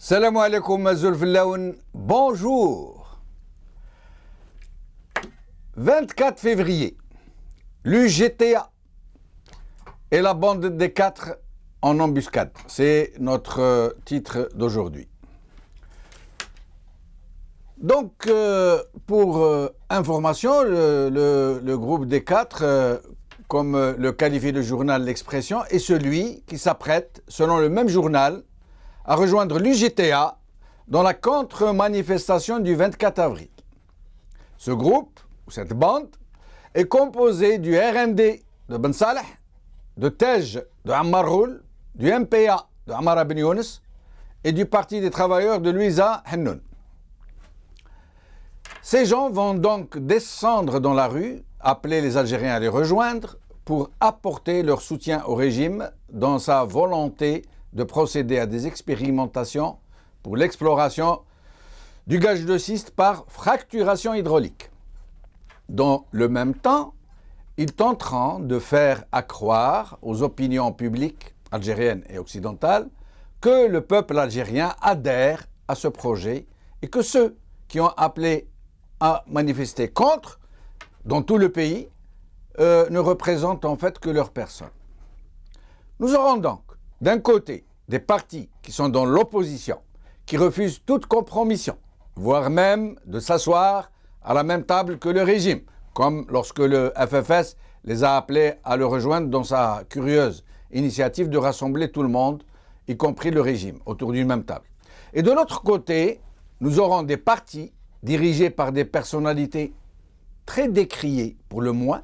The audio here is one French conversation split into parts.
Salam alaikum Mazoul Fillaoun, bonjour. 24 février, l'UGTA et la bande des quatre en embuscade. C'est notre titre d'aujourd'hui. Donc, pour information, le groupe des quatre, comme le qualifie le journal L'Expression, est celui qui s'apprête, selon le même journal, à rejoindre l'UGTA dans la contre-manifestation du 24 avril. Ce groupe, ou cette bande, est composé du RND de Ben Saleh, de TEJ de Ammar Roul, du MPA de Ammar Ben Younes et du Parti des travailleurs de Louisa Hennoun. Ces gens vont donc descendre dans la rue, appeler les Algériens à les rejoindre pour apporter leur soutien au régime dans sa volonté de procéder à des expérimentations pour l'exploration du gaz de schiste par fracturation hydraulique. Dans le même temps, ils tenteront de faire accroire aux opinions publiques algériennes et occidentales que le peuple algérien adhère à ce projet et que ceux qui ont appelé à manifester contre, dans tout le pays, ne représentent en fait que leur personne. Nous aurons donc, d'un côté, des partis qui sont dans l'opposition, qui refusent toute compromission, voire même de s'asseoir à la même table que le régime, comme lorsque le FFS les a appelés à le rejoindre dans sa curieuse initiative de rassembler tout le monde, y compris le régime, autour d'une même table. Et de l'autre côté, nous aurons des partis dirigés par des personnalités très décriées, pour le moins,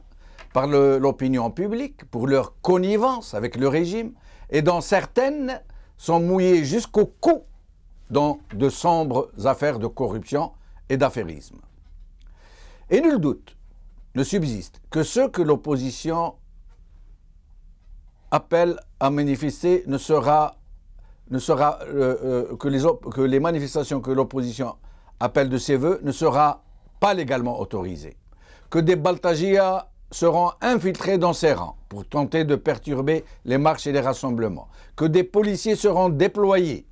par l'opinion publique, pour leur connivence avec le régime, et dont certaines sont mouillées jusqu'au cou dans de sombres affaires de corruption et d'affairisme. Et nul doute ne subsiste que ce que l'opposition appelle à manifester que les manifestations que l'opposition appelle de ses voeux ne sera pas légalement autorisées, que des Baltagia seront infiltrés dans ses rangs pour tenter de perturber les marches et les rassemblements, que des policiers seront déployés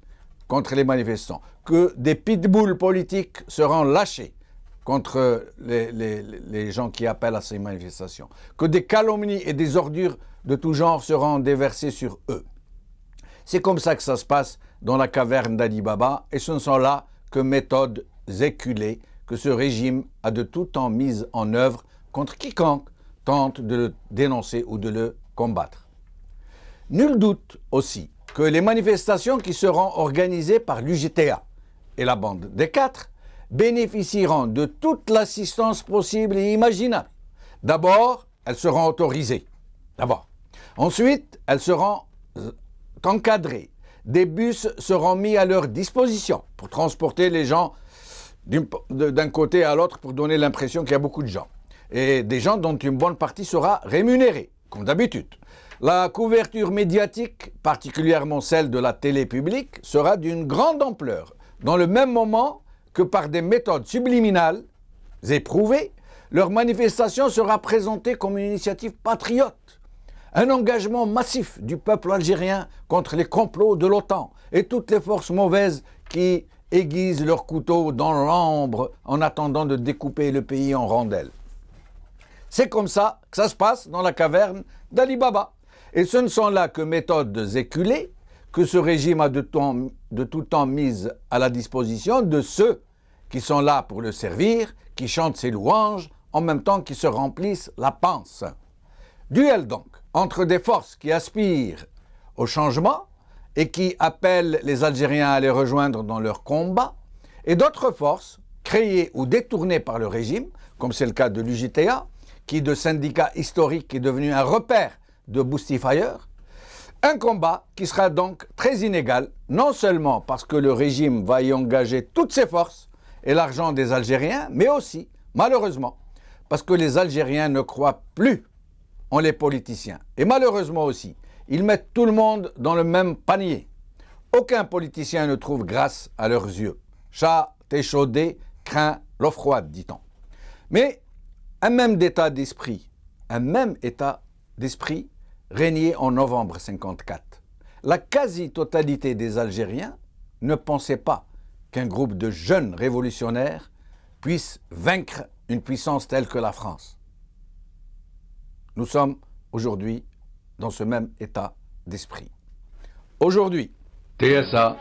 contre les manifestants, que des pitbulls politiques seront lâchés contre les gens qui appellent à ces manifestations, que des calomnies et des ordures de tout genre seront déversées sur eux. C'est comme ça que ça se passe dans la caverne d'Ali Baba, et ce ne sont là que méthodes éculées que ce régime a de tout temps mises en œuvre contre quiconque tente de le dénoncer ou de le combattre. Nul doute aussi que les manifestations qui seront organisées par l'UGTA et la bande des quatre bénéficieront de toute l'assistance possible et imaginable. D'abord, elles seront autorisées. Ensuite, elles seront encadrées. Des bus seront mis à leur disposition pour transporter les gens d'un côté à l'autre pour donner l'impression qu'il y a beaucoup de gens. Et des gens dont une bonne partie sera rémunérée, comme d'habitude. La couverture médiatique, particulièrement celle de la télé publique, sera d'une grande ampleur, dans le même moment que par des méthodes subliminales éprouvées, leur manifestation sera présentée comme une initiative patriote, un engagement massif du peuple algérien contre les complots de l'OTAN et toutes les forces mauvaises qui aiguisent leurs couteaux dans l'ambre en attendant de découper le pays en rondelles. C'est comme ça que ça se passe dans la caverne d'Ali Baba. Et ce ne sont là que méthodes éculées que ce régime a de tout temps mises à la disposition de ceux qui sont là pour le servir, qui chantent ses louanges, en même temps qu'ils se remplissent la panse. Duel donc entre des forces qui aspirent au changement et qui appellent les Algériens à les rejoindre dans leur combat, et d'autres forces créées ou détournées par le régime, comme c'est le cas de l'UGTA, qui de syndicat historique est devenu un repère de Boostifyers, un combat qui sera donc très inégal, non seulement parce que le régime va y engager toutes ses forces et l'argent des Algériens, mais aussi, malheureusement, parce que les Algériens ne croient plus en les politiciens. Et malheureusement aussi, ils mettent tout le monde dans le même panier. Aucun politicien ne trouve grâce à leurs yeux. Chat échaudé craint l'eau froide, dit-on. Mais un même état d'esprit régnait en novembre 1954. La quasi-totalité des Algériens ne pensez pas qu'un groupe de jeunes révolutionnaires puisse vaincre une puissance telle que la France. Nous sommes aujourd'hui dans ce même état d'esprit. Aujourd'hui, TSA,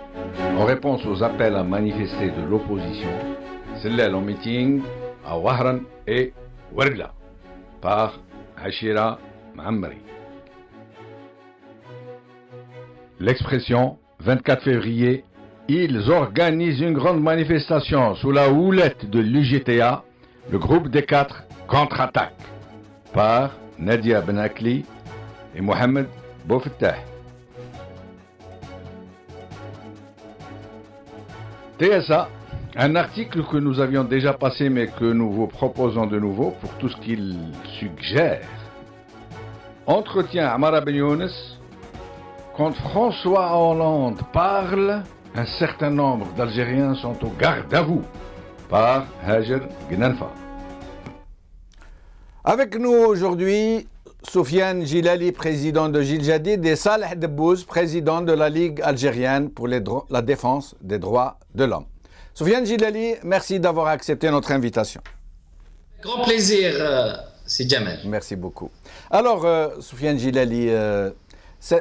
en réponse aux appels à manifester de l'opposition, s'élève en meeting à Wahran et Ouargla par Achira Ma'amri. L'expression 24 février, ils organisent une grande manifestation sous la houlette de l'UGTA, le groupe des 4 contre-attaque par Nadia Benakli et Mohamed Boufattah. TSA, un article que nous avions déjà passé mais que nous vous proposons de nouveau pour tout ce qu'il suggère. Entretien Amara Ben Younes. Quand François Hollande parle, un certain nombre d'Algériens sont au garde à vous par Hajer Gnanfa. avec nous aujourd'hui, Soufiane Djilali, président de Jil Jadid, et Saleh Debbouz, président de la Ligue algérienne pour la défense des droits de l'homme. Soufiane Djilali, merci d'avoir accepté notre invitation. Grand plaisir, c'est Jamal. Merci beaucoup. Alors, Soufiane Djilali,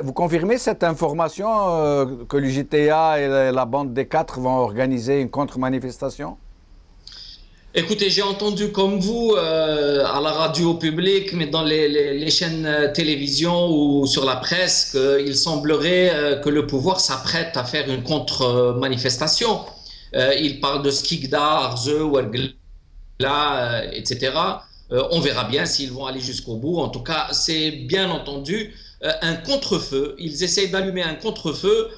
vous confirmez cette information que l'UGTA et la bande des 4 vont organiser une contre-manifestation? Écoutez, j'ai entendu comme vous à la radio publique, mais dans les chaînes télévision ou sur la presse, qu'il semblerait que le pouvoir s'apprête à faire une contre-manifestation. Il parle de Skikda, Arze, Ouargla, etc. On verra bien s'ils vont aller jusqu'au bout. En tout cas, c'est bien entendu un contre-feu. Ils essayent d'allumer un contre-feu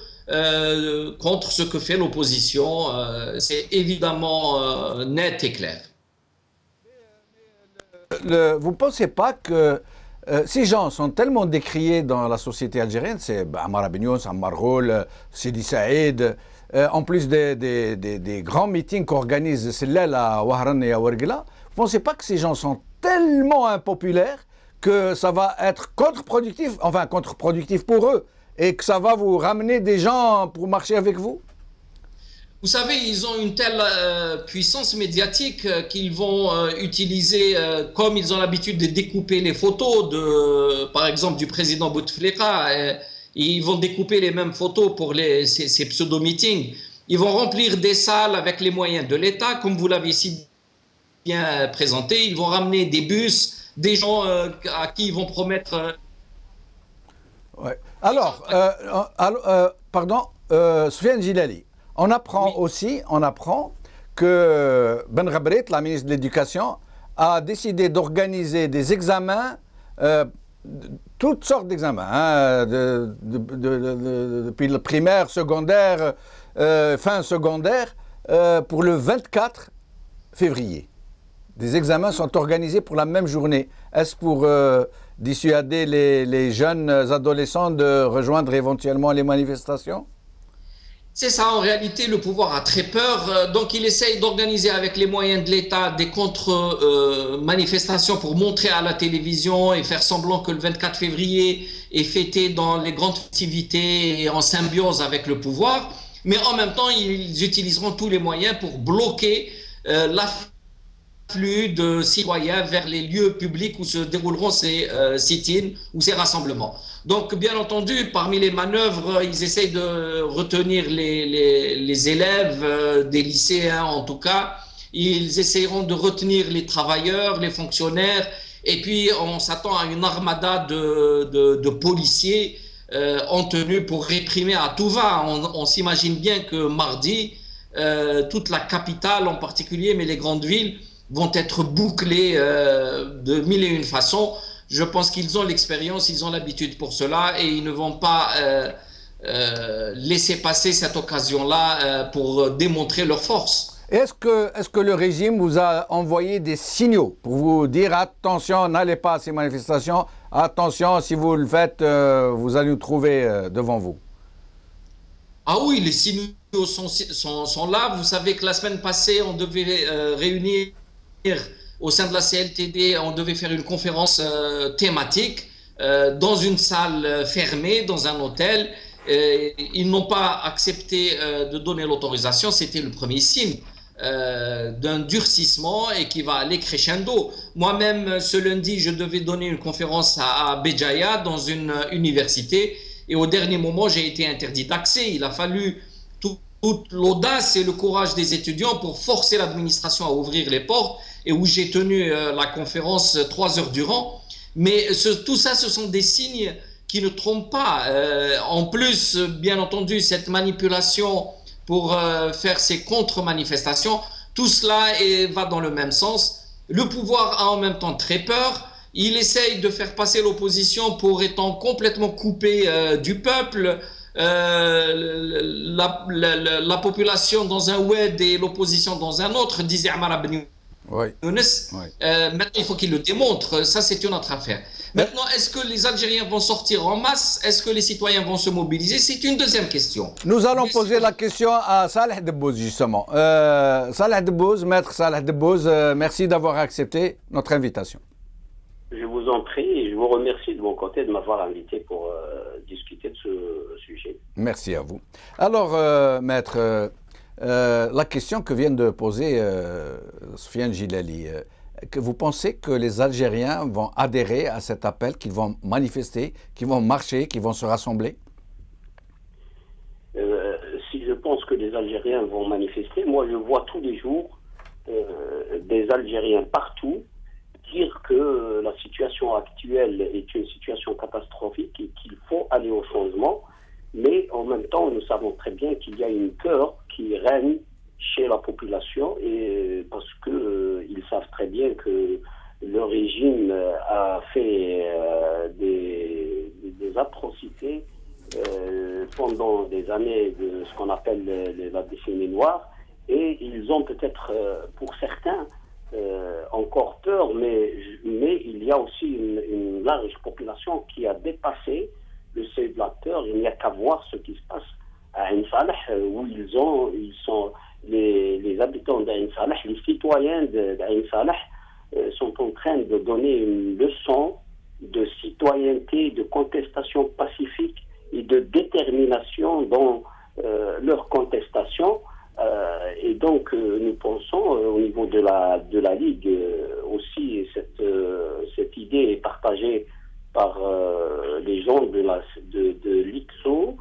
contre ce que fait l'opposition. C'est évidemment net et clair. Vous ne pensez pas que ces gens sont tellement décriés dans la société algérienne, c'est Amara Ben Younes, Ammar Ghoul, Sidi Saïd, en plus des grands meetings qu'organise Sellal à Wahran et à Ouargla, vous ne pensez pas que ces gens sont tellement impopulaires que ça va être contre-productif, enfin contre-productif pour eux, et que ça va vous ramener des gens pour marcher avec vous? Vous savez, ils ont une telle puissance médiatique qu'ils vont utiliser, comme ils ont l'habitude de découper les photos, par exemple, du président Bouteflika. Ils vont découper les mêmes photos pour ces pseudo-meetings. Ils vont remplir des salles avec les moyens de l'État, comme vous l'avez si bien présenté. Ils vont ramener des bus, des gens à qui ils vont promettre... Ouais. Alors, pardon, Soufiane Djilali, on apprend aussi, que Ben Ghabrit, la ministre de l'Éducation, a décidé d'organiser des examens, toutes sortes d'examens, depuis le primaire, secondaire, fin secondaire, pour le 24 février. Des examens sont organisés pour la même journée. Est-ce pour dissuader les jeunes adolescents de rejoindre éventuellement les manifestations? C'est ça, en réalité, le pouvoir a très peur, donc il essaye d'organiser avec les moyens de l'État des contre-manifestations pour montrer à la télévision et faire semblant que le 24 février est fêté dans les grandes festivités et en symbiose avec le pouvoir, mais en même temps, ils utiliseront tous les moyens pour bloquer l'afflux de citoyens vers les lieux publics où se dérouleront ces sit-ins ou ces rassemblements. Donc, bien entendu, parmi les manœuvres, ils essayent de retenir les élèves des lycéens, en tout cas. Ils essayeront de retenir les travailleurs, les fonctionnaires. Et puis, on s'attend à une armada de policiers en tenue pour réprimer à tout va. On s'imagine bien que mardi, toute la capitale en particulier, mais les grandes villes, vont être bouclées de mille et une façons. Je pense qu'ils ont l'expérience, ils ont l'habitude pour cela et ils ne vont pas laisser passer cette occasion-là pour démontrer leur force. Est-ce que le régime vous a envoyé des signaux pour vous dire attention, n'allez pas à ces manifestations, attention, si vous le faites, vous allez nous trouver devant vous? Ah oui, les signaux sont là. Vous savez que la semaine passée, on devait réunir au sein de la CLTD, on devait faire une conférence thématique dans une salle fermée, dans un hôtel. ils n'ont pas accepté de donner l'autorisation. C'était le premier signe d'un durcissement et qui va aller crescendo. Moi-même, ce lundi, je devais donner une conférence à Béjaïa dans une université et au dernier moment, j'ai été interdit d'accès. Il a fallu toute l'audace et le courage des étudiants pour forcer l'administration à ouvrir les portes et où j'ai tenu la conférence 3 heures durant. Mais tout ça, ce sont des signes qui ne trompent pas. En plus, bien entendu, cette manipulation pour faire ces contre-manifestations, tout cela va dans le même sens. Le pouvoir a en même temps très peur. Il essaye de faire passer l'opposition pour étant complètement coupé du peuple. La population dans un oued et l'opposition dans un autre, disait Ammar Abn Younes. Maintenant, il faut qu'il le démontre. Ça, c'est une autre affaire. Maintenant, est-ce que les Algériens vont sortir en masse? Est-ce que les citoyens vont se mobiliser? C'est une deuxième question. Nous allons poser la question à Saleh Debbouz, justement. Saleh Debbouz, maître Saleh Debbouz, merci d'avoir accepté notre invitation. Je vous en prie et je vous remercie de mon côté de m'avoir invité pour discuter de ce sujet. Merci à vous. Alors, maître, la question que vient de poser Soufiane Gilali, que vous pensez que les Algériens vont adhérer à cet appel, qu'ils vont manifester, qu'ils vont marcher, qu'ils vont se rassembler? Si je pense que les Algériens vont manifester, moi je vois tous les jours des Algériens partout dire que la situation actuelle est une situation catastrophique et qu'il faut aller au changement. Mais en même temps, nous savons très bien qu'il y a une peur qui règne chez la population et parce qu'ils savent très bien que le régime a fait des atrocités pendant des années de ce qu'on appelle la décennie noire et ils ont peut-être, pour certains, encore peur, mais il y a aussi une large population qui a dépassé le seuil de la peur. Il n'y a qu'à voir ce qui se passe à Ain Saleh, où ils sont les habitants d'Ain Saleh, les citoyens d'Ain Saleh sont en train de donner une leçon de citoyenneté, de contestation pacifique et de détermination dans leur contestation. Et donc, nous pensons au niveau de la Ligue aussi, cette idée est partagée par les gens de l'ICSO,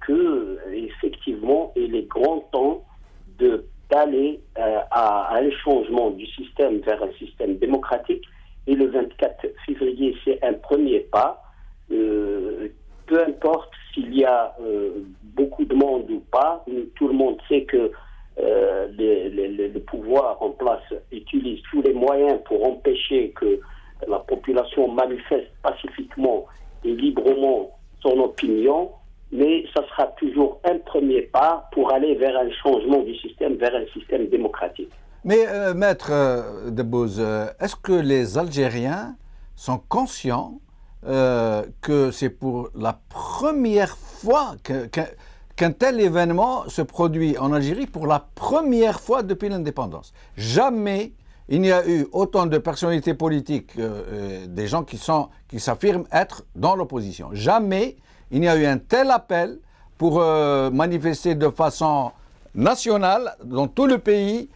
que effectivement, il est grand temps d'aller à un changement du système vers un système démocratique. Et le 24 février, c'est un premier pas. Peu importe s'il y a beaucoup de monde ou pas, tout le monde sait que le pouvoir en place utilise tous les moyens pour empêcher que la population manifeste pacifiquement et librement son opinion, mais ça sera toujours un premier pas pour aller vers un changement du système, vers un système démocratique. Mais maître Debbouz, est-ce que les Algériens sont conscients que c'est pour la première fois qu'un tel événement se produit en Algérie pour la première fois depuis l'indépendance? Jamais il n'y a eu autant de personnalités politiques, des gens qui s'affirment être dans l'opposition. Jamais il n'y a eu un tel appel pour manifester de façon nationale dans tout le pays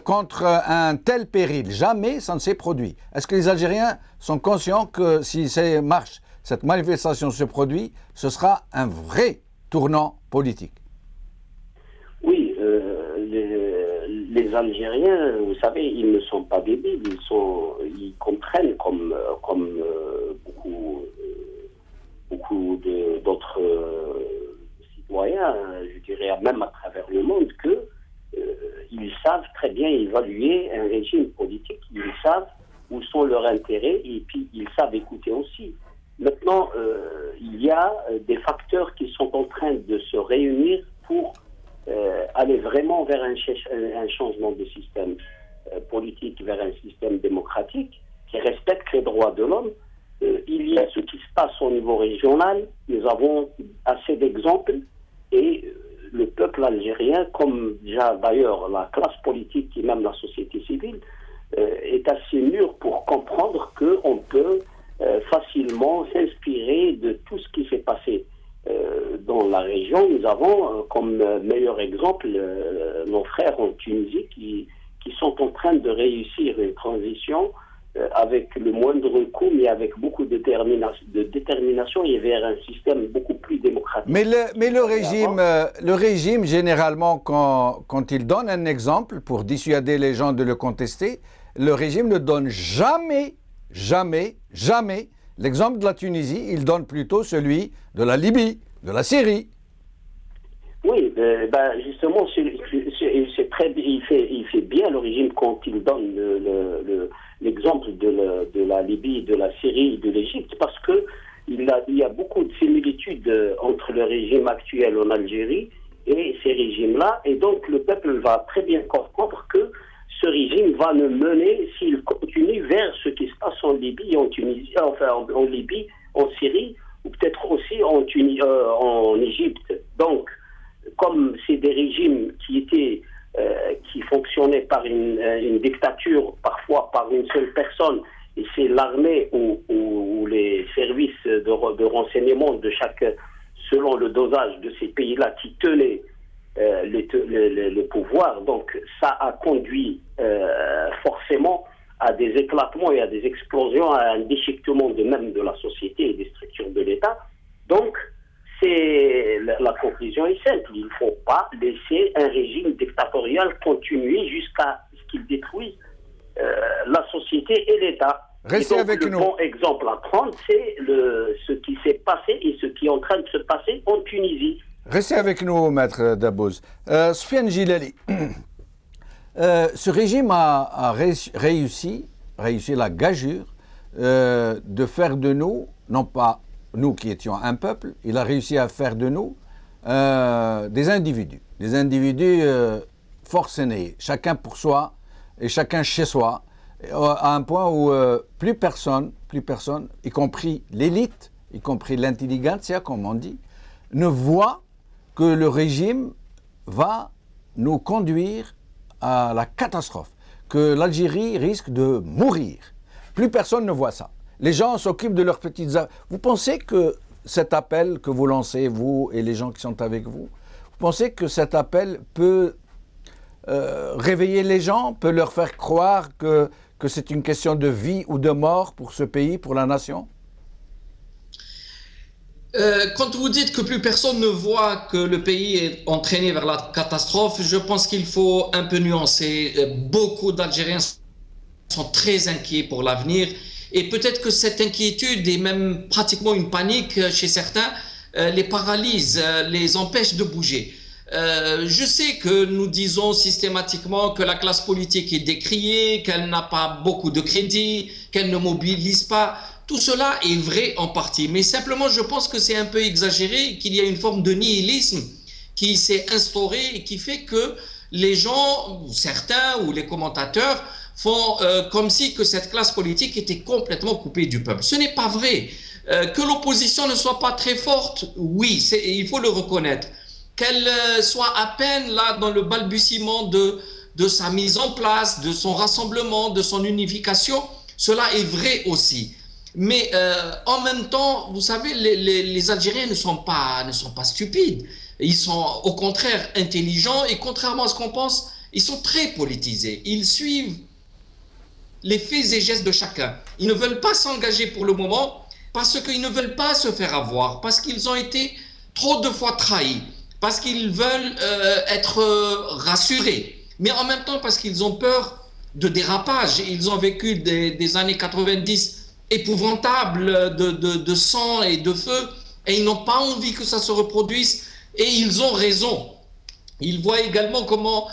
contre un tel péril. Jamais ça ne s'est produit. Est-ce que les Algériens sont conscients que si cette manifestation se produit, ce sera un vrai tournant politique? Oui, les Algériens, vous savez, ils ne sont pas débiles, ils comprennent comme beaucoup d'autres citoyens, je dirais même à travers le monde, que ils savent très bien évaluer un régime politique, ils savent où sont leurs intérêts et puis ils savent écouter aussi. Maintenant, il y a des facteurs qui sont en train de se réunir pour aller vraiment vers un changement de système politique, vers un système démocratique qui respecte les droits de l'homme. Il y a ce qui se passe au niveau régional, nous avons assez d'exemples et le peuple algérien, comme déjà d'ailleurs la classe politique et même la société civile, est assez mûr pour comprendre qu'on peut facilement s'inspirer de tout ce qui s'est passé dans la région, nous avons comme meilleur exemple nos frères en Tunisie qui sont en train de réussir une transition avec le moindre coût, mais avec beaucoup de détermination et vers un système beaucoup plus démocratique. Mais le régime, généralement, quand il donne un exemple pour dissuader les gens de le contester, le régime ne donne jamais l'exemple de la Tunisie, il donne plutôt celui de la Libye, de la Syrie. Oui, justement, c'est très, il fait bien le régime quand il donne l'exemple de la Libye, de la Syrie, de l'Égypte, parce que il y a beaucoup de similitudes entre le régime actuel en Algérie et ces régimes-là, et donc le peuple va très bien comprendre que ce régime va le mener, s'il continue, vers ce qui se passe en Libye, en Tunisie, enfin en Libye, en Syrie, ou peut-être aussi en Égypte. Donc, comme c'est des régimes qui fonctionnaient par une dictature, parfois par une seule personne, et c'est l'armée ou les services de renseignement de selon le dosage de ces pays-là qui tenaient le pouvoir. Donc ça a conduit forcément à des éclatements et à des explosions, à un déchiquetement de la société et des structures de l'État. Donc la conclusion est simple, il ne faut pas laisser un régime dictatorial continuer jusqu'à ce qu'il détruise la société et l'État. Restez avec nous. Le bon exemple à prendre, c'est ce qui s'est passé et ce qui est en train de se passer en Tunisie. Restez avec nous, maître Dabbous. Soufiane Djilali, ce régime a réussi la gageure de faire de nous, non pas nous qui étions un peuple, il a réussi à faire de nous des individus forcenés, chacun pour soi et chacun chez soi, à un point où plus personne, y compris l'élite, y compris l'intelligentsia, comme on dit, ne voit que le régime va nous conduire à la catastrophe, que l'Algérie risque de mourir. Plus personne ne voit ça. Les gens s'occupent de leurs petites affaires. Vous pensez que cet appel que vous lancez, vous et les gens qui sont avec vous, vous pensez que cet appel peut réveiller les gens, peut leur faire croire que c'est une question de vie ou de mort pour ce pays, pour la nation? Quand vous dites que plus personne ne voit que le pays est entraîné vers la catastrophe, je pense qu'il faut un peu nuancer. Beaucoup d'Algériens sont très inquiets pour l'avenir et peut-être que cette inquiétude et même pratiquement une panique chez certains les paralyse, les empêche de bouger. Je sais que nous disons systématiquement que la classe politique est décriée, qu'elle n'a pas beaucoup de crédit, qu'elle ne mobilise pas. Tout cela est vrai en partie, mais simplement je pense que c'est un peu exagéré, qu'il y a une forme de nihilisme qui s'est instaurée et qui fait que les gens, certains ou les commentateurs, font comme si que cette classe politique était complètement coupée du peuple. Ce n'est pas vrai. Que l'opposition ne soit pas très forte, oui, il faut le reconnaître. Qu'elle soit à peine là dans le balbutiement de sa mise en place, de son rassemblement, de son unification, cela est vrai aussi. Mais en même temps, vous savez, les Algériens ne sont pas stupides. Ils sont au contraire intelligents et contrairement à ce qu'on pense, ils sont très politisés. Ils suivent les faits et gestes de chacun. Ils ne veulent pas s'engager pour le moment parce qu'ils ne veulent pas se faire avoir, parce qu'ils ont été trop de fois trahis, parce qu'ils veulent être rassurés, mais en même temps parce qu'ils ont peur de dérapage. Ils ont vécu des années 90 épouvantables de sang et de feu, et ils n'ont pas envie que ça se reproduise, et ils ont raison. Ils voient également comment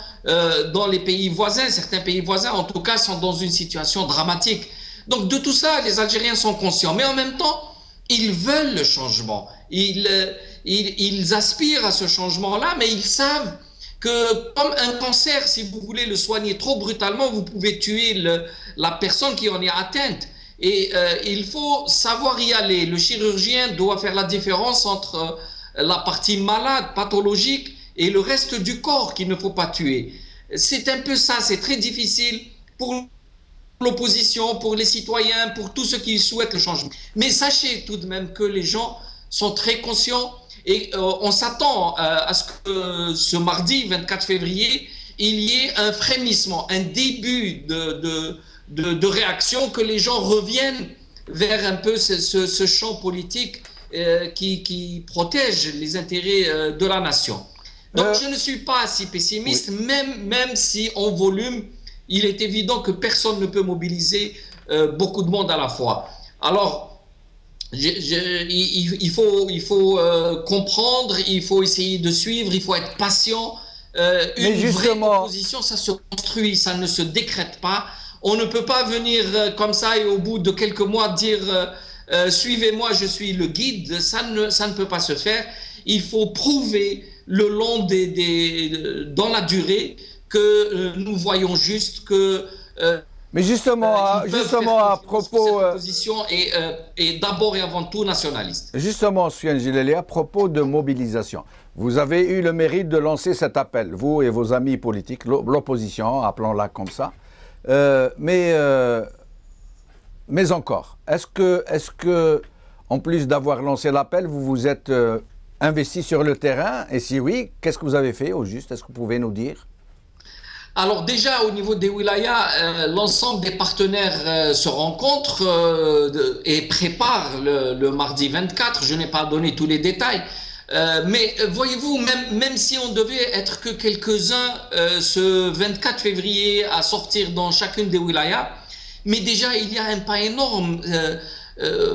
dans les pays voisins, certains pays voisins en tout cas, sont dans une situation dramatique. Donc de tout ça, les Algériens sont conscients, mais en même temps, ils veulent le changement. Ils aspirent à ce changement-là, mais ils savent que comme un cancer, si vous voulez le soigner trop brutalement, vous pouvez tuer la personne qui en est atteinte. Et il faut savoir y aller. Le chirurgien doit faire la différence entre la partie malade, pathologique, et le reste du corps qu'il ne faut pas tuer. C'est un peu ça, c'est très difficile pour l'opposition, pour les citoyens, pour tous ceux qui souhaitent le changement. Mais sachez tout de même que les gens sont très conscients Et on s'attend à ce que ce mardi 24 février, il y ait un frémissement, un début de réaction, que les gens reviennent vers un peu ce champ politique qui protège les intérêts de la nation. Donc je ne suis pas si pessimiste, oui. même si en volume, il est évident que personne ne peut mobiliser beaucoup de monde à la fois. Alors, il faut comprendre, il faut essayer de suivre, il faut être patient. Une vraie opposition, ça se construit, ça ne se décrète pas. On ne peut pas venir comme ça et au bout de quelques mois dire suivez-moi, je suis le guide. Ça ne peut pas se faire. Il faut prouver le long dans la durée que nous voyons juste que mais justement à propos cette position est d'abord et avant tout nationaliste. Justement, Soufiane Djellali, à propos de mobilisation, vous avez eu le mérite de lancer cet appel, vous et vos amis politiques, l'opposition, appelons-la comme ça. Mais encore, est-ce que en plus d'avoir lancé l'appel, vous vous êtes investi sur le terrain? Et si oui, qu'est-ce que vous avez fait au juste? Est-ce que vous pouvez nous dire? Alors déjà, au niveau des wilayas, l'ensemble des partenaires se rencontrent et préparent le mardi 24. Je n'ai pas donné tous les détails. Mais voyez-vous, même si on devait être que quelques-uns ce 24 février à sortir dans chacune des wilayas, mais déjà il y a un pas énorme.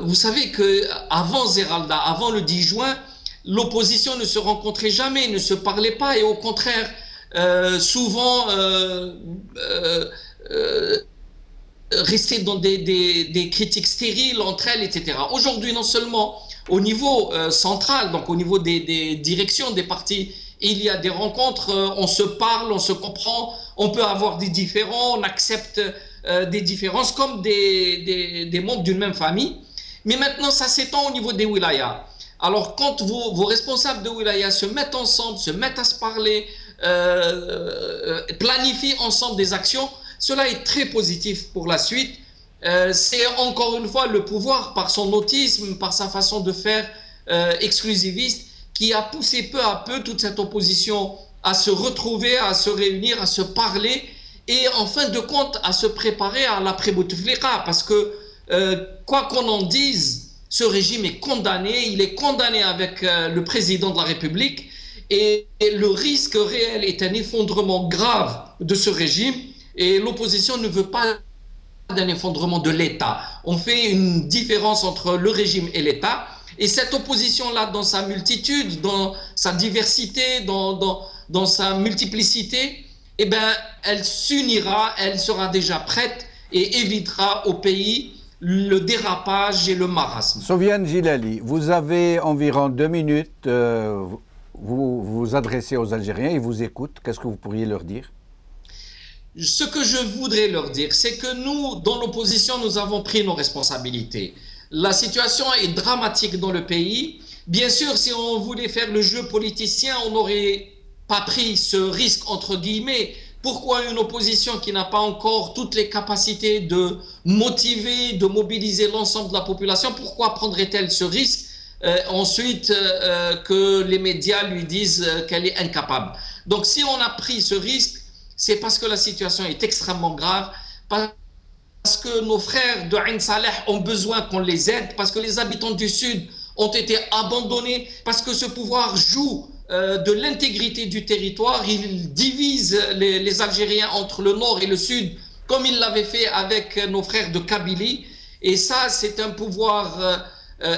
Vous savez qu'avant Zeralda, avant le 10 juin, l'opposition ne se rencontrait jamais, ne se parlait pas, et au contraire, souvent rester dans des critiques stériles entre elles, etc. Aujourd'hui, non seulement au niveau central, donc au niveau des directions des partis, il y a des rencontres, on se parle, on se comprend, on peut avoir des différends, on accepte des différences comme des membres d'une même famille. Mais maintenant, ça s'étend au niveau des wilayas. Alors, quand vos responsables de wilaya se mettent ensemble, se mettent à se parler, planifient ensemble des actions, cela est très positif pour la suite. C'est encore une fois le pouvoir, par son autisme, par sa façon de faire exclusiviste, qui a poussé peu à peu toute cette opposition à se retrouver, à se réunir, à se parler et en fin de compte à se préparer à l'après-Bouteflika, parce que quoi qu'on en dise, ce régime est condamné, il est condamné avec le président de la République, et le risque réel est un effondrement grave de ce régime, et l'opposition ne veut pas d'un effondrement de l'État. On fait une différence entre le régime et l'État, et cette opposition-là, dans sa multitude, dans sa diversité, dans sa multiplicité, eh ben, elle s'unira, elle sera déjà prête et évitera au pays le dérapage et le marasme. Soufiane Djellali, vous avez environ 2 minutes, vous vous adressez aux Algériens, ils vous écoutent, qu'est-ce que vous pourriez leur dire? Ce que je voudrais leur dire, c'est que nous, dans l'opposition, nous avons pris nos responsabilités. La situation est dramatique dans le pays. Bien sûr, si on voulait faire le jeu politicien, on n'aurait pas pris ce risque, entre guillemets. Pourquoi une opposition qui n'a pas encore toutes les capacités de motiver, de mobiliser l'ensemble de la population, pourquoi prendrait-elle ce risque ensuite que les médias lui disent qu'elle est incapable? Donc si on a pris ce risque, c'est parce que la situation est extrêmement grave, parce que nos frères de Ain Saleh ont besoin qu'on les aide, parce que les habitants du Sud ont été abandonnés, parce que ce pouvoir joue de l'intégrité du territoire, il divise les Algériens entre le nord et le sud, comme il l'avait fait avec nos frères de Kabylie. Et ça, c'est un pouvoir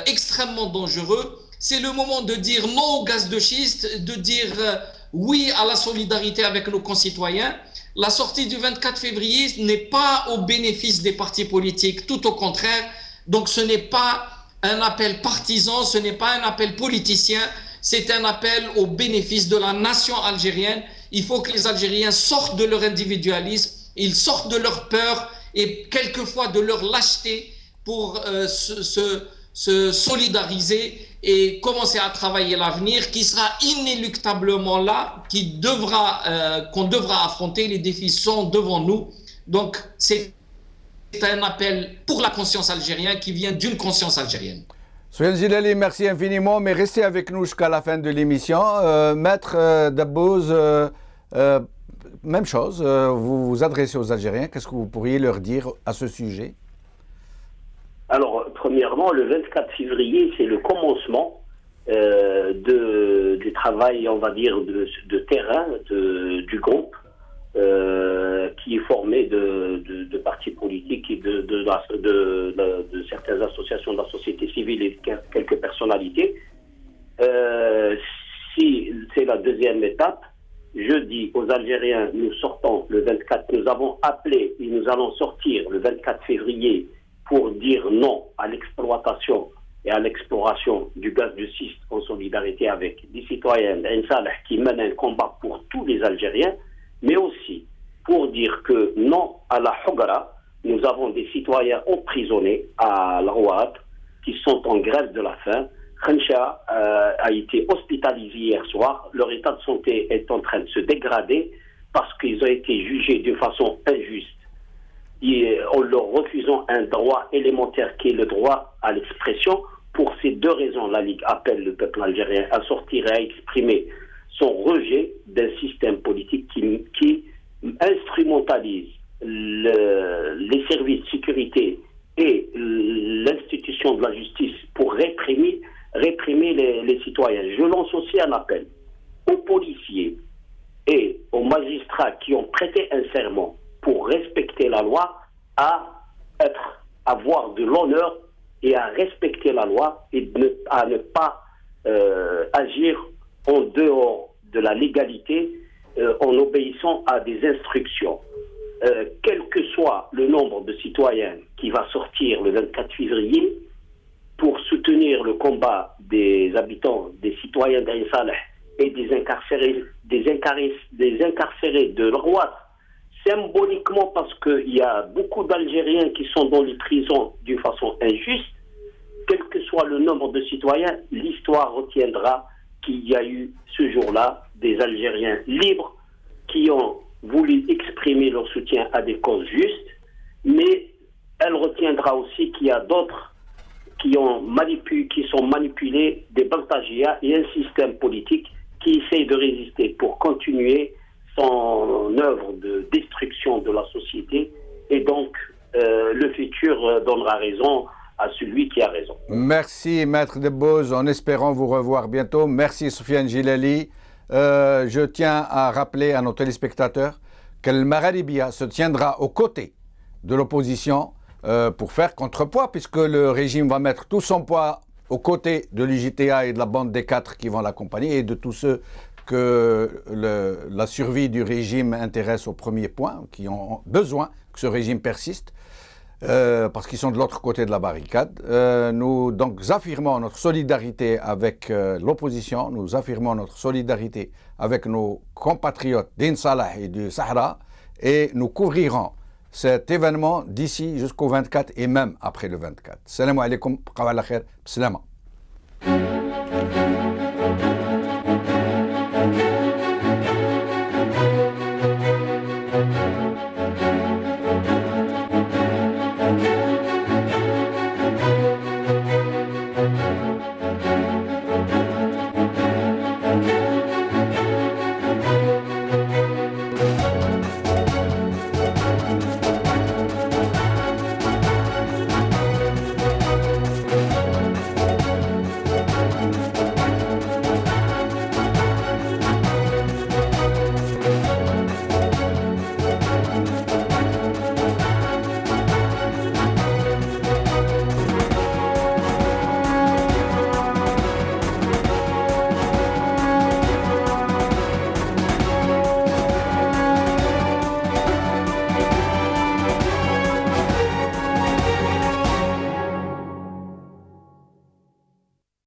extrêmement dangereux. C'est le moment de dire non au gaz de schiste, de dire oui à la solidarité avec nos concitoyens. La sortie du 24 février n'est pas au bénéfice des partis politiques, tout au contraire. Donc ce n'est pas un appel partisan, ce n'est pas un appel politicien, c'est un appel au bénéfice de la nation algérienne. Il faut que les Algériens sortent de leur individualisme, ils sortent de leur peur et quelquefois de leur lâcheté pour se solidariser et commencer à travailler l'avenir qui sera inéluctablement là, qu'on devra affronter. Les défis sont devant nous. Donc c'est un appel pour la conscience algérienne qui vient d'une conscience algérienne. Soufiane Jilali, merci infiniment, mais restez avec nous jusqu'à la fin de l'émission. Maître Dabbouz, même chose, vous vous adressez aux Algériens, qu'est-ce que vous pourriez leur dire à ce sujet? Alors, premièrement, le 24 février, c'est le commencement du travail, on va dire, de terrain du groupe qui est formé de partis politiques et de certaines associations de la société civile et de quelques personnalités. Si c'est la deuxième étape, je dis aux Algériens, nous sortons le 24, nous avons appelé et nous allons sortir le 24 février pour dire non à l'exploitation et à l'exploration du gaz de schiste en solidarité avec des citoyens d'Ain Saleh qui mènent un combat pour tous les Algériens, mais aussi pour dire que non à la Hogara. Nous avons des citoyens emprisonnés à l'Rouad qui sont en grève de la faim. Khancha a été hospitalisé hier soir. Leur état de santé est en train de se dégrader parce qu'ils ont été jugés d'une façon injuste. Et en leur refusant un droit élémentaire qui est le droit à l'expression. Pour ces deux raisons, la Ligue appelle le peuple algérien à sortir et à exprimer son rejet d'un système politique qui instrumentalise les services de sécurité et l'institution de la justice pour réprimer les citoyens. Je lance aussi un appel aux policiers et aux magistrats qui ont prêté un serment pour respecter la loi à avoir de l'honneur et à respecter la loi et à ne pas agir en dehors de la légalité en obéissant à des instructions. Quel que soit le nombre de citoyens qui va sortir le 24 février pour soutenir le combat des habitants, des citoyens d'Ain Saleh et des incarcérés de l'Rouad, symboliquement parce qu'il y a beaucoup d'Algériens qui sont dans les prisons d'une façon injuste, quel que soit le nombre de citoyens, l'histoire retiendra qu'il y a eu ce jour-là des Algériens libres qui ont voulu exprimer leur soutien à des causes justes, mais elle retiendra aussi qu'il y a d'autres qui sont manipulés, des Baltagia et un système politique qui essaye de résister pour continuer son œuvre de destruction de la société. Et donc, le futur donnera raison à celui qui a raison. Merci, Maître Dabbouz, en espérant vous revoir bientôt. Merci, Soufiane Jilali. Je tiens à rappeler à nos téléspectateurs que le Maghribia se tiendra aux côtés de l'opposition pour faire contrepoids, puisque le régime va mettre tout son poids aux côtés de l'UJTA et de la bande des 4 qui vont l'accompagner et de tous ceux que la survie du régime intéresse au premier point, qui ont besoin que ce régime persiste, parce qu'ils sont de l'autre côté de la barricade. Nous donc affirmons notre solidarité avec l'opposition, nous affirmons notre solidarité avec nos compatriotes d'Ain Saleh et du Sahara, et nous couvrirons cet événement d'ici jusqu'au 24 et même après le 24. Salam alaikum, qawala khair, salama.